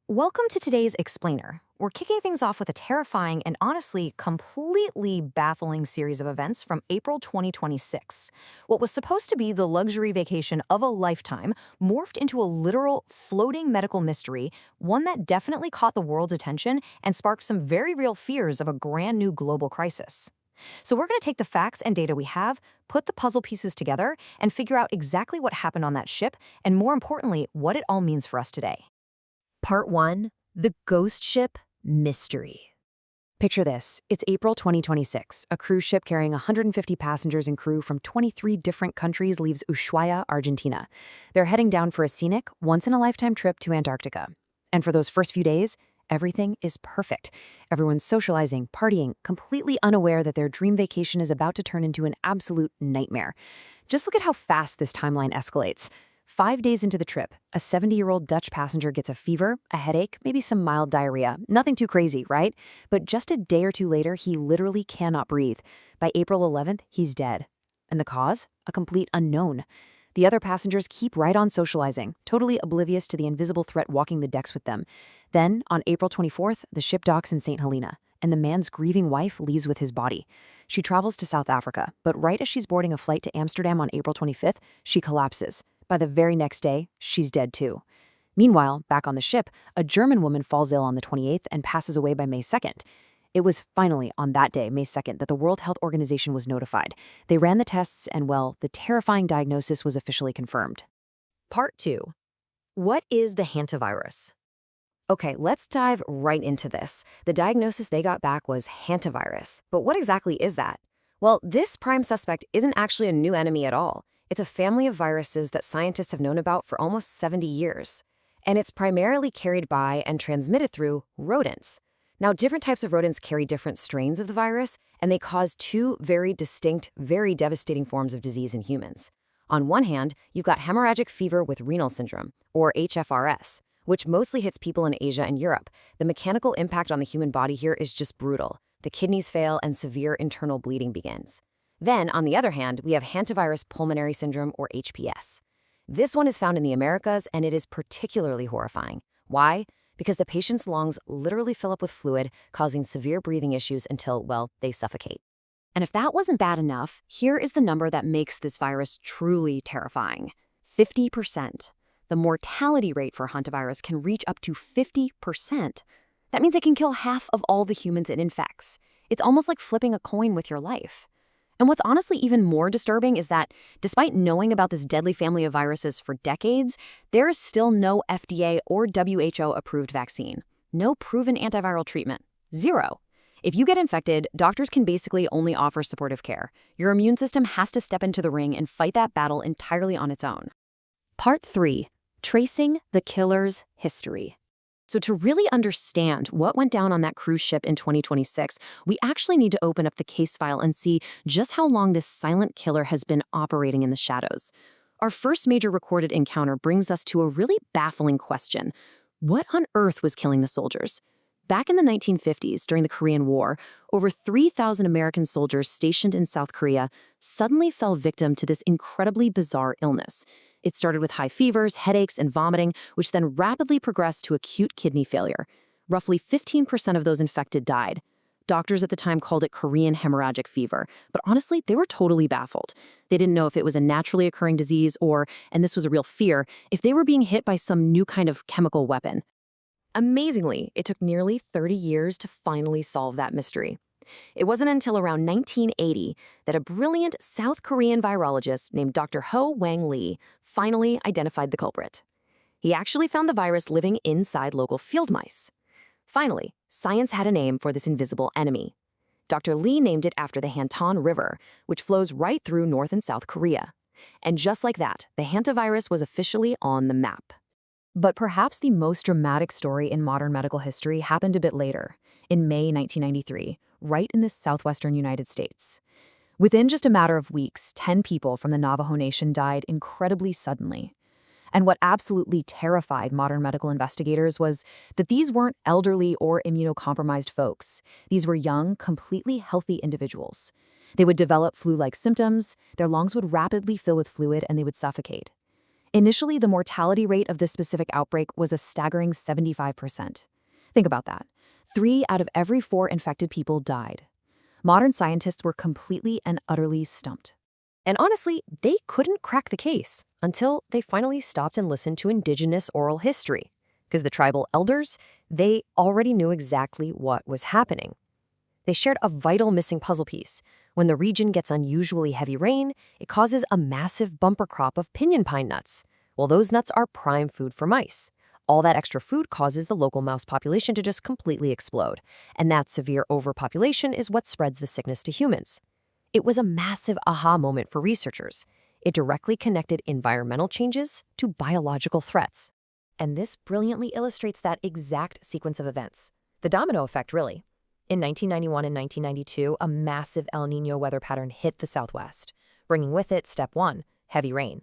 Welcome to today's Explainer. We're kicking things off with a terrifying and honestly completely baffling series of events from April 2026. What was supposed to be the luxury vacation of a lifetime morphed into a literal floating medical mystery, one that definitely caught the world's attention and sparked some very real fears of a brand new global crisis. So we're going to take the facts and data we have, put the puzzle pieces together, and figure out exactly what happened on that ship, and more importantly, what it all means for us today. Part 1. The Ghost Ship Mystery. Picture this. It's April 2026. A cruise ship carrying 150 passengers and crew from 23 different countries leaves Ushuaia, Argentina. They're heading down for a scenic, once-in-a-lifetime trip to Antarctica. And for those first few days, everything is perfect. Everyone's socializing, partying, completely unaware that their dream vacation is about to turn into an absolute nightmare. Just look at how fast this timeline escalates. 5 days into the trip, a 70-year-old Dutch passenger gets a fever, a headache, maybe some mild diarrhea. Nothing too crazy, right? But just a day or two later, he literally cannot breathe. By April 11th, he's dead. And the cause? A complete unknown. The other passengers keep right on socializing, totally oblivious to the invisible threat walking the decks with them. Then, on April 24th, the ship docks in St. Helena, and the man's grieving wife leaves with his body. She travels to South Africa, but right as she's boarding a flight to Amsterdam on April 25th, she collapses. By the very next day, she's dead too. Meanwhile, back on the ship, a German woman falls ill on the 28th and passes away by May 2nd. It was finally on that day, May 2nd, that the World Health Organization was notified. They ran the tests and, well, the terrifying diagnosis was officially confirmed. Part 2. What is the hantavirus? Okay, let's dive right into this. The diagnosis they got back was hantavirus. But what exactly is that? Well, this prime suspect isn't actually a new enemy at all. It's a family of viruses that scientists have known about for almost 70 years. And it's primarily carried by and transmitted through rodents. Now, different types of rodents carry different strains of the virus, and they cause two very distinct, very devastating forms of disease in humans. On one hand, you've got hemorrhagic fever with renal syndrome, or HFRS, which mostly hits people in Asia and Europe. The mechanical impact on the human body here is just brutal. The kidneys fail and severe internal bleeding begins. Then, on the other hand, we have hantavirus pulmonary syndrome, or HPS. This one is found in the Americas, and it is particularly horrifying. Why? Because the patient's lungs literally fill up with fluid, causing severe breathing issues until, well, they suffocate. And if that wasn't bad enough, here is the number that makes this virus truly terrifying. 50%. The mortality rate for hantavirus can reach up to 50%. That means it can kill half of all the humans it infects. It's almost like flipping a coin with your life. And what's honestly even more disturbing is that, despite knowing about this deadly family of viruses for decades, there is still no FDA or WHO-approved vaccine. No proven antiviral treatment. Zero. If you get infected, doctors can basically only offer supportive care. Your immune system has to step into the ring and fight that battle entirely on its own. Part 3. Tracing the killer's history. So to really understand what went down on that cruise ship in 2026, we actually need to open up the case file and see just how long this silent killer has been operating in the shadows. Our first major recorded encounter brings us to a really baffling question. What on earth was killing the soldiers? Back in the 1950s, during the Korean War, over 3,000 American soldiers stationed in South Korea suddenly fell victim to this incredibly bizarre illness. It started with high fevers, headaches, and vomiting, which then rapidly progressed to acute kidney failure. Roughly 15% of those infected died. Doctors at the time called it Korean hemorrhagic fever, but honestly, they were totally baffled. They didn't know if it was a naturally occurring disease or, and this was a real fear, if they were being hit by some new kind of chemical weapon. Amazingly, it took nearly 30 years to finally solve that mystery. It wasn't until around 1980 that a brilliant South Korean virologist named Dr. Ho Wang Lee finally identified the culprit. He actually found the virus living inside local field mice. Finally, science had a name for this invisible enemy. Dr. Lee named it after the Hantan River, which flows right through North and South Korea. And just like that, the hantavirus was officially on the map. But perhaps the most dramatic story in modern medical history happened a bit later, in May 1993, right in the southwestern United States. Within just a matter of weeks, 10 people from the Navajo Nation died incredibly suddenly. And what absolutely terrified modern medical investigators was that these weren't elderly or immunocompromised folks. These were young, completely healthy individuals. They would develop flu-like symptoms, their lungs would rapidly fill with fluid, and they would suffocate. Initially, the mortality rate of this specific outbreak was a staggering 75%. Think about that. 3 out of every 4 infected people died. Modern scientists were completely and utterly stumped. And honestly, they couldn't crack the case until they finally stopped and listened to indigenous oral history. Because the tribal elders, they already knew exactly what was happening. They shared a vital missing puzzle piece. When the region gets unusually heavy rain, it causes a massive bumper crop of pinyon pine nuts. Well, those nuts are prime food for mice. All that extra food causes the local mouse population to just completely explode. And that severe overpopulation is what spreads the sickness to humans. It was a massive aha moment for researchers. It directly connected environmental changes to biological threats. And this brilliantly illustrates that exact sequence of events. The domino effect, really. In 1991 and 1992, a massive El Niño weather pattern hit the Southwest, bringing with it step 1, heavy rain.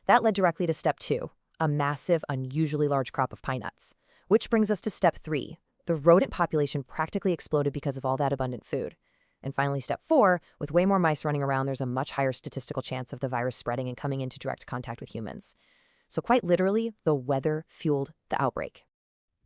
That led directly to step 2, a massive, unusually large crop of pine nuts. Which brings us to step 3. The rodent population practically exploded because of all that abundant food. And finally, step 4, with way more mice running around, there's a much higher statistical chance of the virus spreading and coming into direct contact with humans. So quite literally, the weather fueled the outbreak.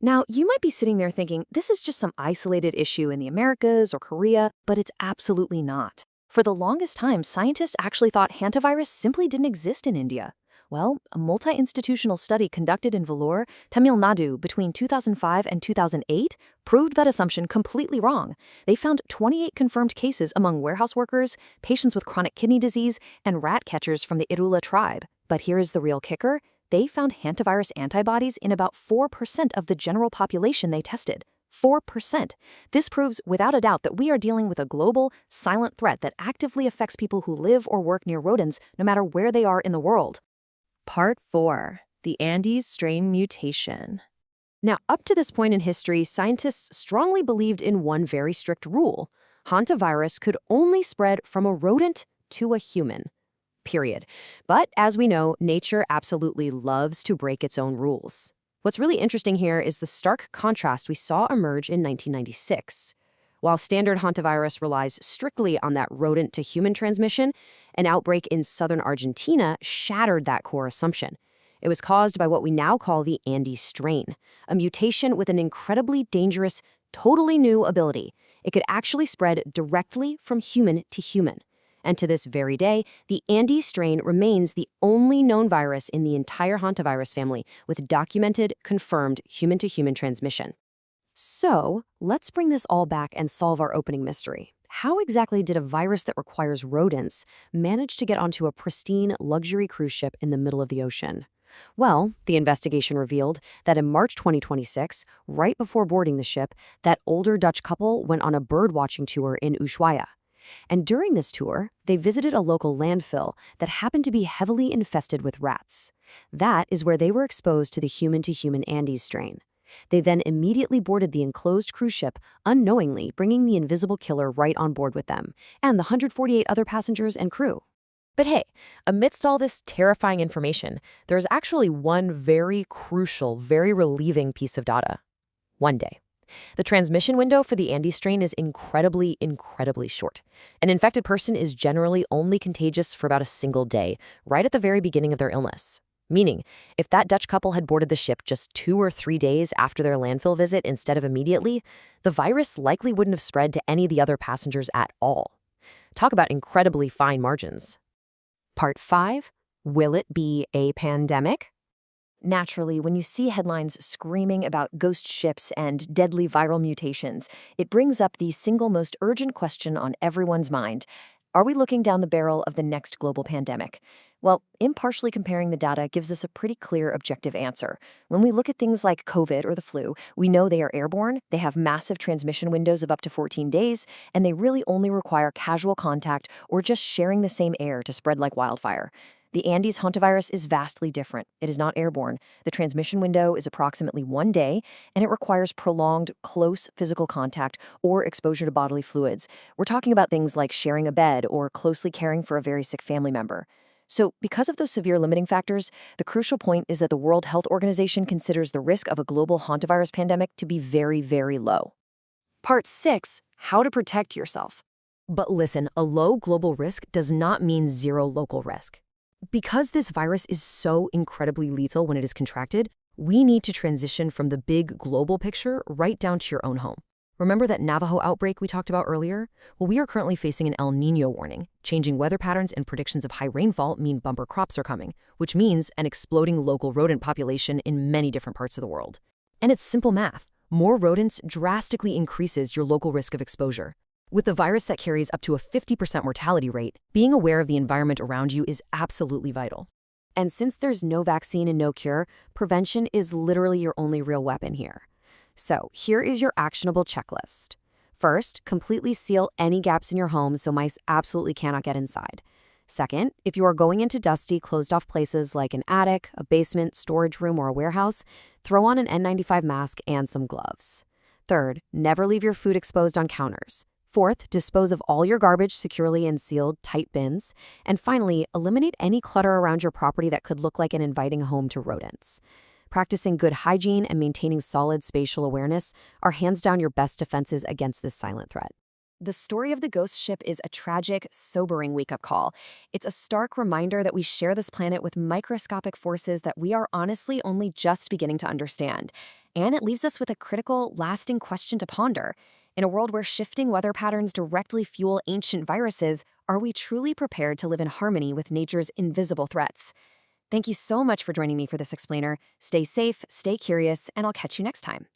Now, you might be sitting there thinking, this is just some isolated issue in the Americas or Korea, but it's absolutely not. For the longest time, scientists actually thought hantavirus simply didn't exist in India. Well, a multi-institutional study conducted in Vellore, Tamil Nadu, between 2005 and 2008 proved that assumption completely wrong. They found 28 confirmed cases among warehouse workers, patients with chronic kidney disease, and rat catchers from the Irula tribe. But here is the real kicker. They found hantavirus antibodies in about 4% of the general population they tested. 4%. This proves without a doubt that we are dealing with a global, silent threat that actively affects people who live or work near rodents, no matter where they are in the world. Part 4. The Andes strain mutation. Now, up to this point in history, scientists strongly believed in one very strict rule. Hantavirus could only spread from a rodent to a human. Period. But as we know, nature absolutely loves to break its own rules. What's really interesting here is the stark contrast we saw emerge in 1996. While standard hantavirus relies strictly on that rodent-to-human transmission, an outbreak in southern Argentina shattered that core assumption. It was caused by what we now call the Andes strain, a mutation with an incredibly dangerous, totally new ability. It could actually spread directly from human to human. And to this very day, the Andes strain remains the only known virus in the entire hantavirus family with documented, confirmed human-to-human transmission. So, let's bring this all back and solve our opening mystery. How exactly did a virus that requires rodents manage to get onto a pristine luxury cruise ship in the middle of the ocean? Well, the investigation revealed that in March 2026, right before boarding the ship, that older Dutch couple went on a bird-watching tour in Ushuaia. And during this tour, they visited a local landfill that happened to be heavily infested with rats. That is where they were exposed to the human-to-human Andes strain. They then immediately boarded the enclosed cruise ship, unknowingly bringing the invisible killer right on board with them, and the 148 other passengers and crew. But hey, amidst all this terrifying information, there's actually one very crucial, very relieving piece of data. One day. The transmission window for the Andes strain is incredibly short. An infected person is generally only contagious for about a single day, right at the very beginning of their illness. Meaning, if that Dutch couple had boarded the ship just 2 or 3 days after their landfill visit instead of immediately, the virus likely wouldn't have spread to any of the other passengers at all. Talk about incredibly fine margins. Part 5. Will it be a pandemic? Naturally, when you see headlines screaming about ghost ships and deadly viral mutations, it brings up the single most urgent question on everyone's mind. Are we looking down the barrel of the next global pandemic? Well, impartially comparing the data gives us a pretty clear objective answer. When we look at things like COVID or the flu, we know they are airborne, they have massive transmission windows of up to 14 days, and they really only require casual contact or just sharing the same air to spread like wildfire. The Andes hantavirus is vastly different. It is not airborne. The transmission window is approximately 1 day, and it requires prolonged, close physical contact or exposure to bodily fluids. We're talking about things like sharing a bed or closely caring for a very sick family member. So, because of those severe limiting factors, the crucial point is that the World Health Organization considers the risk of a global hantavirus pandemic to be very low. Part 6. How to protect yourself. But listen, a low global risk does not mean zero local risk. Because this virus is so incredibly lethal when it is contracted, we need to transition from the big global picture right down to your own home. Remember that Navajo outbreak we talked about earlier? Well, we are currently facing an El Nino warning. Changing weather patterns and predictions of high rainfall mean bumper crops are coming, which means an exploding local rodent population in many different parts of the world. And it's simple math. More rodents drastically increases your local risk of exposure. With a virus that carries up to a 50% mortality rate, being aware of the environment around you is absolutely vital. And since there's no vaccine and no cure, prevention is literally your only real weapon here. So here is your actionable checklist. First, completely seal any gaps in your home so mice absolutely cannot get inside. Second, if you are going into dusty, closed-off places like an attic, a basement, storage room, or a warehouse, throw on an N95 mask and some gloves. Third, never leave your food exposed on counters. Fourth, dispose of all your garbage securely in sealed, tight bins. And finally, eliminate any clutter around your property that could look like an inviting home to rodents. Practicing good hygiene and maintaining solid spatial awareness are hands down your best defenses against this silent threat. The story of the ghost ship is a tragic, sobering wake-up call. It's a stark reminder that we share this planet with microscopic forces that we are honestly only just beginning to understand. And it leaves us with a critical, lasting question to ponder. In a world where shifting weather patterns directly fuel ancient viruses, are we truly prepared to live in harmony with nature's invisible threats? Thank you so much for joining me for this explainer. Stay safe, stay curious, and I'll catch you next time.